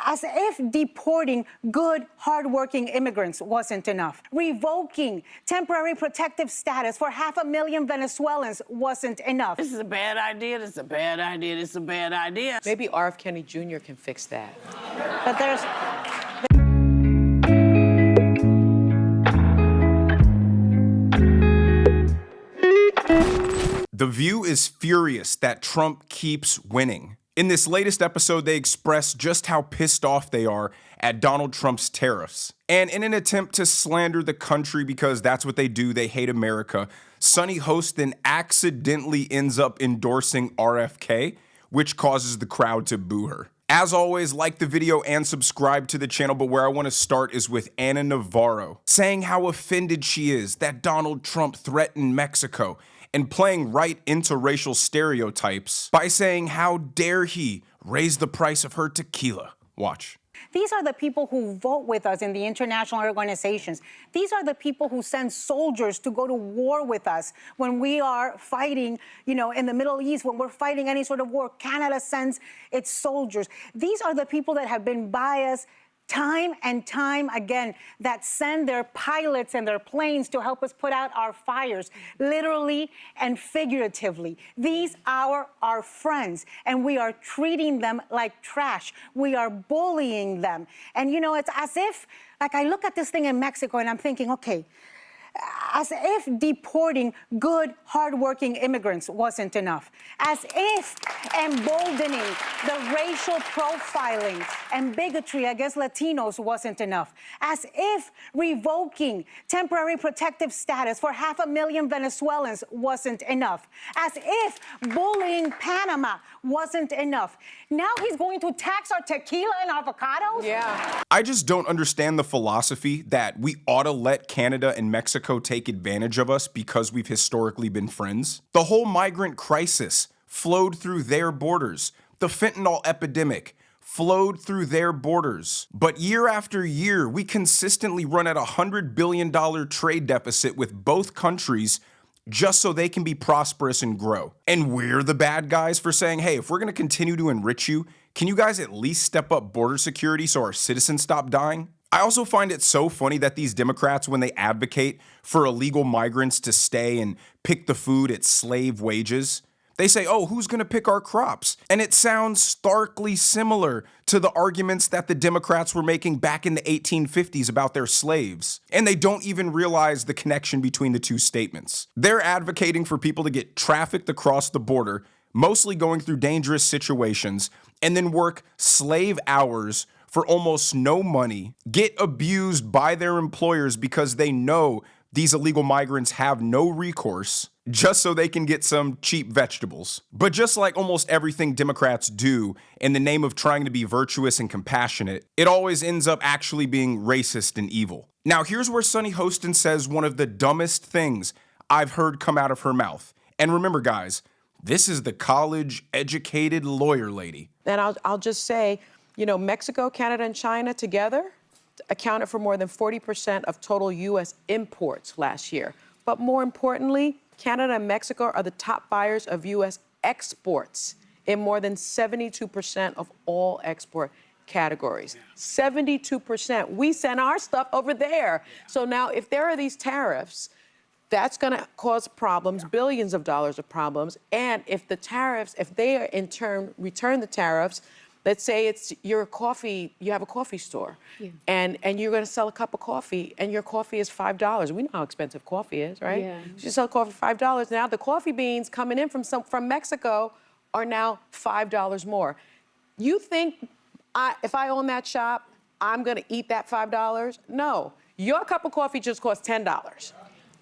As if deporting good, hardworking immigrants wasn't enough. Revoking temporary protective status for 500,000 Venezuelans wasn't enough. This is a bad idea, this is a bad idea, this is a bad idea. Maybe R.F. Kennedy Jr. can fix that. But there's... The View is furious that Trump keeps winning. In this latest episode, they express just how pissed off they are at Donald Trump's tariffs. And in an attempt to slander the country because that's what they do, they hate America, Sunny Hostin accidentally ends up endorsing RFK, which causes the crowd to boo her. As always, like the video and subscribe to the channel, but where I want to start is with Ana Navarro, saying how offended she is that Donald Trump threatened Mexico, and playing right into racial stereotypes by saying how dare he raise the price of her tequila. Watch. These are the people who vote with us in the international organizations. These are the people who send soldiers to go to war with us when we are fighting, in the Middle East, when we're fighting any sort of war. Canada sends its soldiers. These are the people that have been by us time and time again, that send their pilots and their planes to help us put out our fires, literally and figuratively. These are our friends, and we are treating them like trash. We are bullying them. And, it's as if, I look at this thing in Mexico and I'm thinking, okay, as if deporting good, hardworking immigrants wasn't enough. As if emboldening the racial profiling and bigotry against Latinos wasn't enough. As if revoking temporary protective status for 500,000 Venezuelans wasn't enough. As if bullying Panama wasn't enough. Now he's going to tax our tequila and avocados? Yeah. I just don't understand the philosophy that we ought to let Canada and Mexico take advantage of us because we've historically been friends. The whole migrant crisis flowed through their borders. The fentanyl epidemic flowed through their borders. But year after year, we consistently run at a $100 billion trade deficit with both countries just so they can be prosperous and grow. And we're the bad guys for saying, hey, if we're gonna continue to enrich you, can you guys at least step up border security so our citizens stop dying? I also find it so funny that these Democrats, when they advocate for illegal migrants to stay and pick the food at slave wages, they say, oh, who's gonna pick our crops? And it sounds starkly similar to the arguments that the Democrats were making back in the 1850s about their slaves. And they don't even realize the connection between the two statements. They're advocating for people to get trafficked across the border, mostly going through dangerous situations, and then work slave hours for almost no money, get abused by their employers because they know these illegal migrants have no recourse, just so they can get some cheap vegetables. But just like almost everything Democrats do in the name of trying to be virtuous and compassionate, it always ends up actually being racist and evil. Now here's where Sunny Hostin says one of the dumbest things I've heard come out of her mouth. And remember guys, this is the college-educated lawyer lady. And I'll just say, Mexico, Canada, and China together accounted for more than 40% of total U.S. imports last year. But more importantly, Canada and Mexico are the top buyers of U.S. exports in more than 72% of all export categories. 72%. We send our stuff over there. So now if there are these tariffs, that's going to cause problems, billions of dollars of problems. And if the tariffs, if they in turn return the tariffs, let's say it's your coffee, you have a coffee store, and you're going to sell a cup of coffee, and your coffee is $5. We know how expensive coffee is, right? Yeah. You sell coffee for $5. Now the coffee beans coming in from Mexico are now $5 more. You think if I own that shop, I'm going to eat that $5? No. Your cup of coffee just costs $10.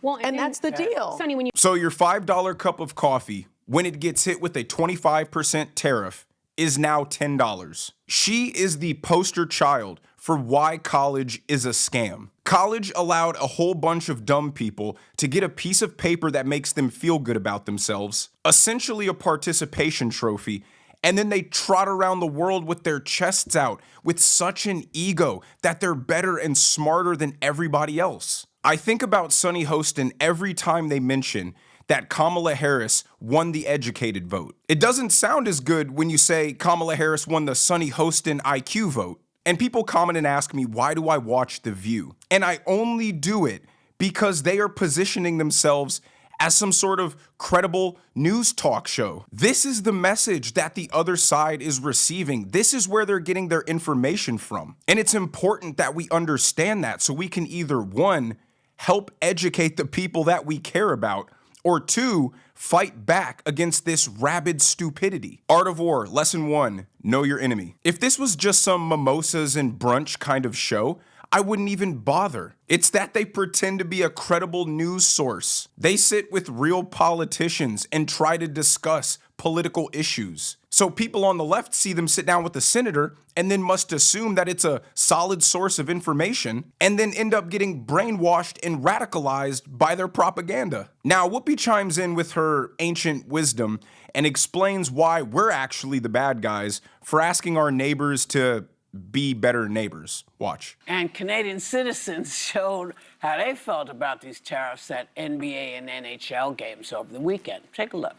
Well, and that's the deal. Sonny, So your $5 cup of coffee, when it gets hit with a 25% tariff, is now $10. She is the poster child for why college is a scam. College allowed a whole bunch of dumb people to get a piece of paper that makes them feel good about themselves, essentially a participation trophy, and then they trot around the world with their chests out with such an ego that they're better and smarter than everybody else. I think about Sunny Hostin every time they mention that Kamala Harris won the educated vote. It doesn't sound as good when you say Kamala Harris won the Sunny Hostin IQ vote. And people comment and ask me, why do I watch The View? And I only do it because they are positioning themselves as some sort of credible news talk show. This is the message that the other side is receiving. This is where they're getting their information from. And it's important that we understand that so we can either, one, help educate the people that we care about, or two, fight back against this rabid stupidity. Art of War, Lesson 1, know your enemy. If this was just some mimosas and brunch kind of show, I wouldn't even bother. It's that they pretend to be a credible news source. They sit with real politicians and try to discuss political issues. So people on the left see them sit down with the senator and then must assume that it's a solid source of information and then end up getting brainwashed and radicalized by their propaganda. Now, Whoopi chimes in with her ancient wisdom and explains why we're actually the bad guys for asking our neighbors to be better neighbors. Watch. And Canadian citizens showed how they felt about these tariffs at NBA and NHL games over the weekend. Take a look.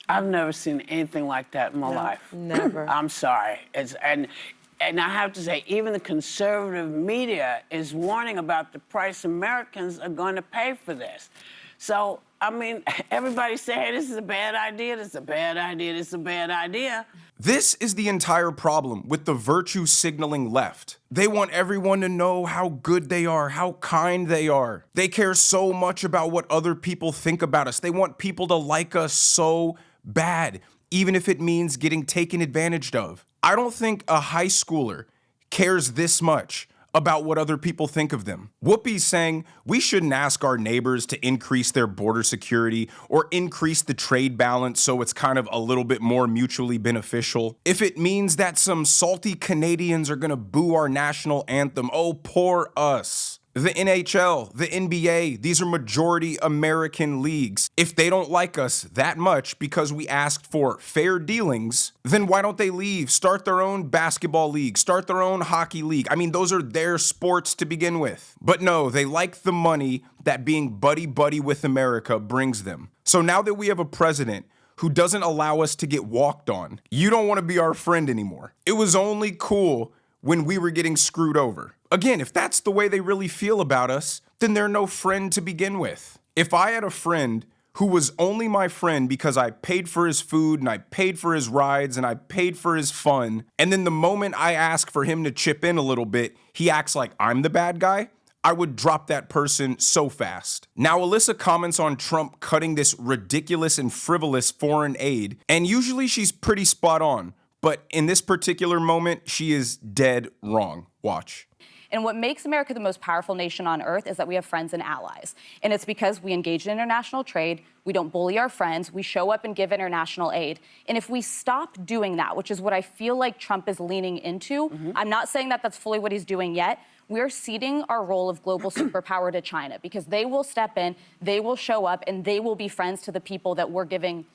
I've never seen anything like that in my life. Never. I'm sorry. And I have to say, even the conservative media is warning about the price Americans are going to pay for this. So, I mean, everybody's saying, hey, this is a bad idea, this is a bad idea, this is a bad idea. This is the entire problem with the virtue signaling left. They want everyone to know how good they are, how kind they are. They care so much about what other people think about us. They want people to like us so bad, even if it means getting taken advantage of. I don't think a high schooler cares this much about what other people think of them. Whoopi's saying we shouldn't ask our neighbors to increase their border security or increase the trade balance so it's kind of a little bit more mutually beneficial. If it means that some salty Canadians are gonna boo our national anthem, oh, poor us. The NHL, the NBA, these are majority American leagues. If they don't like us that much because we asked for fair dealings, then why don't they leave? Start their own basketball league, start their own hockey league. I mean, those are their sports to begin with. But no, they like the money that being buddy-buddy with America brings them. So now that we have a president who doesn't allow us to get walked on, you don't want to be our friend anymore. It was only cool when we were getting screwed over. Again, if that's the way they really feel about us, then they're no friend to begin with. If I had a friend who was only my friend because I paid for his food and I paid for his rides and I paid for his fun, and then the moment I ask for him to chip in a little bit, he acts like I'm the bad guy, I would drop that person so fast. Now, Alyssa comments on Trump cutting this ridiculous and frivolous foreign aid, and usually she's pretty spot on, but in this particular moment, she is dead wrong. Watch. And what makes America the most powerful nation on earth is that we have friends and allies. And it's because we engage in international trade, we don't bully our friends, we show up and give international aid. And if we stop doing that, which is what I feel like Trump is leaning into, I'm not saying that that's fully what he's doing yet, we're ceding our role of global superpower to China because they will step in, they will show up, and they will be friends to the people that we're giving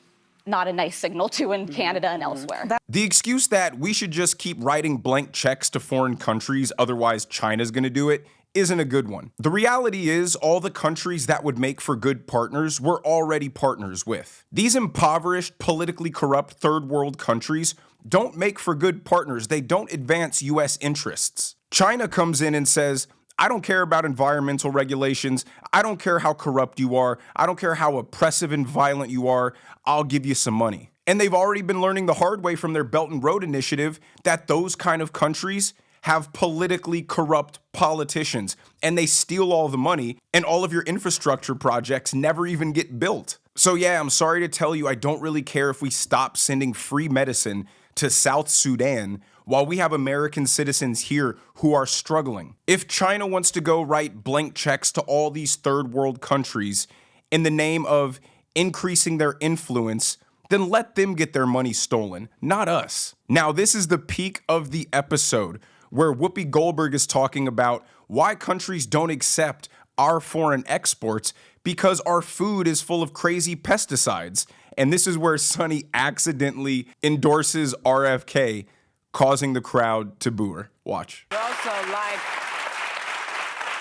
not a nice signal to in Canada and elsewhere. The excuse that we should just keep writing blank checks to foreign countries, otherwise China's gonna do it, isn't a good one. The reality is all the countries that would make for good partners we're already partners with. These impoverished, politically corrupt third world countries don't make for good partners. They don't advance US interests. China comes in and says, I don't care about environmental regulations. I don't care how corrupt you are. I don't care how oppressive and violent you are. I'll give you some money. And they've already been learning the hard way from their Belt and Road Initiative that those kind of countries have politically corrupt politicians and they steal all the money and all of your infrastructure projects never even get built. So yeah, I'm sorry to tell you, I don't really care if we stop sending free medicine to South Sudan while we have American citizens here who are struggling. If China wants to go write blank checks to all these third world countries in the name of increasing their influence, then let them get their money stolen, not us. Now, this is the peak of the episode where Whoopi Goldberg is talking about why countries don't accept our foreign exports because our food is full of crazy pesticides. And this is where Sonny accidentally endorses RFK, causing the crowd to boo her. Watch. We also like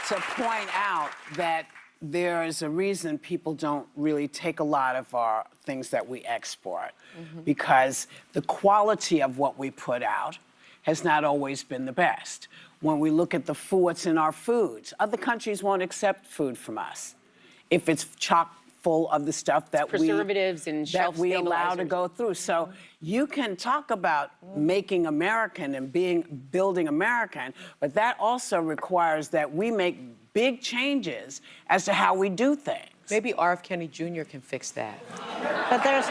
to point out that there is a reason people don't really take a lot of our things that we export, because the quality of what we put out has not always been the best. When we look at what's in our foods, other countries won't accept food from us if it's chock full of the stuff that preservatives and shelf we allow to stabilizers. go through. So you can talk about making American and building American, but that also requires that we make big changes as to how we do things. Maybe R.F. Kennedy Jr. can fix that. But there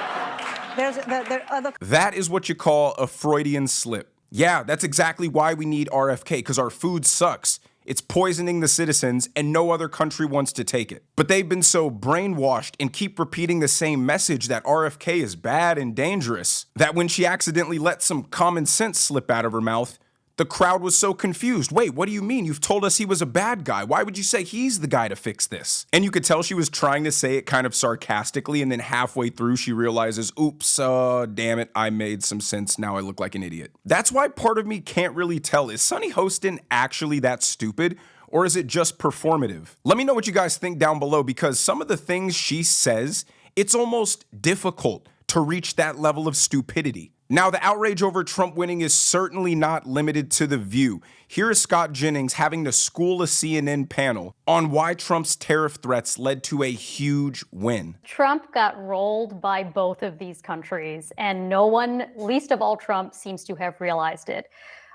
are other. That is what you call a Freudian slip. Yeah, that's exactly why we need RFK, because our food sucks. It's poisoning the citizens, and no other country wants to take it. But they've been so brainwashed and keep repeating the same message that RFK is bad and dangerous, that when she accidentally let some common sense slip out of her mouth, the crowd was so confused. Wait, what do you mean? You've told us he was a bad guy. Why would you say he's the guy to fix this? And you could tell she was trying to say it kind of sarcastically, and then halfway through she realizes, oops, damn it, I made some sense. Now I look like an idiot. That's why part of me can't really tell, is Sunny Hostin actually that stupid? Or is it just performative? Let me know what you guys think down below, because some of the things she says, it's almost difficult to reach that level of stupidity. Now, the outrage over Trump winning is certainly not limited to The View. Here is Scott Jennings having to school a CNN panel on why Trump's tariff threats led to a huge win. Trump got rolled by both of these countries, and no one, least of all Trump, seems to have realized it.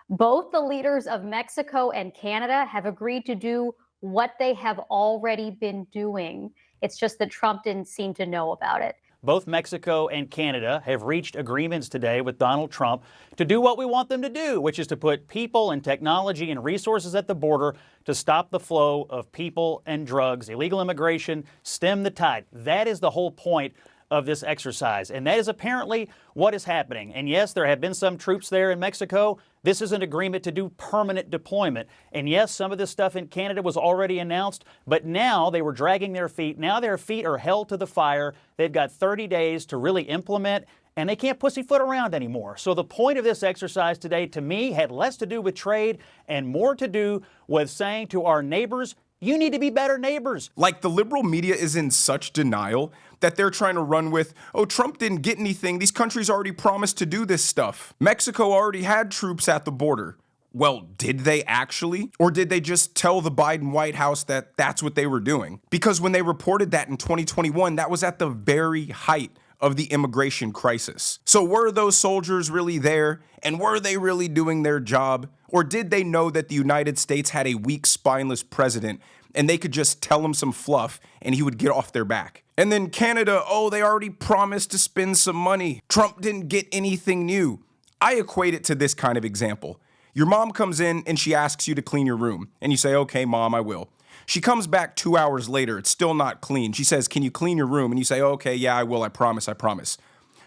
Both the leaders of Mexico and Canada have agreed to do what they have already been doing. It's just that Trump didn't seem to know about it. Both Mexico and Canada have reached agreements today with Donald Trump to do what we want them to do, which is to put people and technology and resources at the border to stop the flow of people and drugs, illegal immigration, stem the tide. That is the whole point of this exercise, and that is apparently what is happening. And yes, there have been some troops there in Mexico. This is an agreement to do permanent deployment. And yes, some of this stuff in Canada was already announced, but now they were dragging their feet. Now their feet are held to the fire. They've got 30 days to really implement, and they can't pussyfoot around anymore. So the point of this exercise today, to me, had less to do with trade and more to do with saying to our neighbors, you need to be better neighbors. Like, the liberal media is in such denial that they're trying to run with, oh, Trump didn't get anything. These countries already promised to do this stuff. Mexico already had troops at the border. Well, did they actually? Or did they just tell the Biden White House that that's what they were doing? Because when they reported that in 2021, that was at the very height of the immigration crisis. So were those soldiers really there? And were they really doing their job? Or did they know that the United States had a weak, spineless president and they could just tell him some fluff and he would get off their back? And then Canada, oh, they already promised to spend some money. Trump didn't get anything new. I equate it to this kind of example. Your mom comes in and she asks you to clean your room. And you say, okay, Mom, I will. She comes back 2 hours later. It's still not clean. She says, can you clean your room? And you say, okay, yeah, I will. I promise. I promise.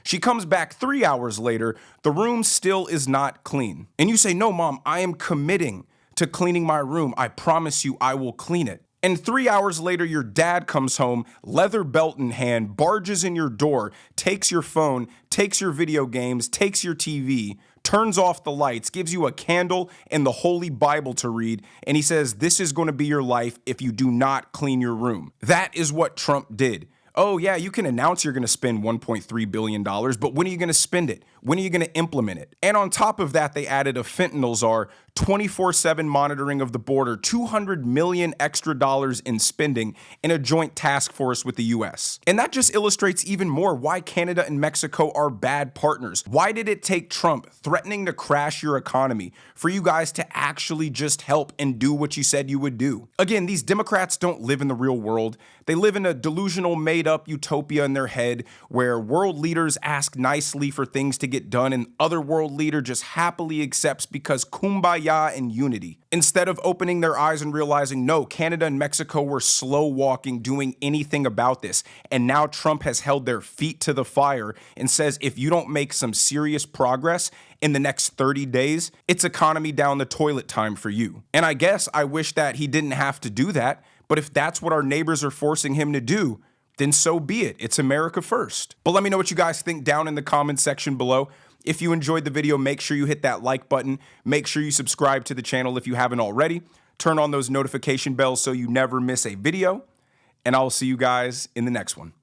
She comes back 3 hours later. The room still is not clean. And you say, no, Mom, I am committing to cleaning my room. I promise you I will clean it. And 3 hours later, your dad comes home, leather belt in hand, barges in your door, takes your phone, takes your video games, takes your TV, turns off the lights, gives you a candle and the Holy Bible to read, and he says, this is going to be your life if you do not clean your room. That is what Trump did. Oh, yeah, you can announce you're going to spend $1.3 billion, but when are you going to spend it? When are you going to implement it? And on top of that, they added a fentanyl czar, 24/7 monitoring of the border, $200 million extra in spending, and a joint task force with the U.S. And that just illustrates even more why Canada and Mexico are bad partners. Why did it take Trump threatening to crash your economy for you guys to actually just help and do what you said you would do? Again, these Democrats don't live in the real world. They live in a delusional, made-up utopia in their head where world leaders ask nicely for things to get done and other world leader just happily accepts because kumbaya and unity. Instead of opening their eyes and realizing, no, Canada and Mexico were slow walking, doing anything about this. And now Trump has held their feet to the fire and says, if you don't make some serious progress in the next 30 days, it's economy down the toilet time for you. And I guess I wish that he didn't have to do that. But if that's what our neighbors are forcing him to do, then so be it. It's America first. But let me know what you guys think down in the comments section below. If you enjoyed the video, make sure you hit that like button. Make sure you subscribe to the channel if you haven't already. Turn on those notification bells so you never miss a video. And I'll see you guys in the next one.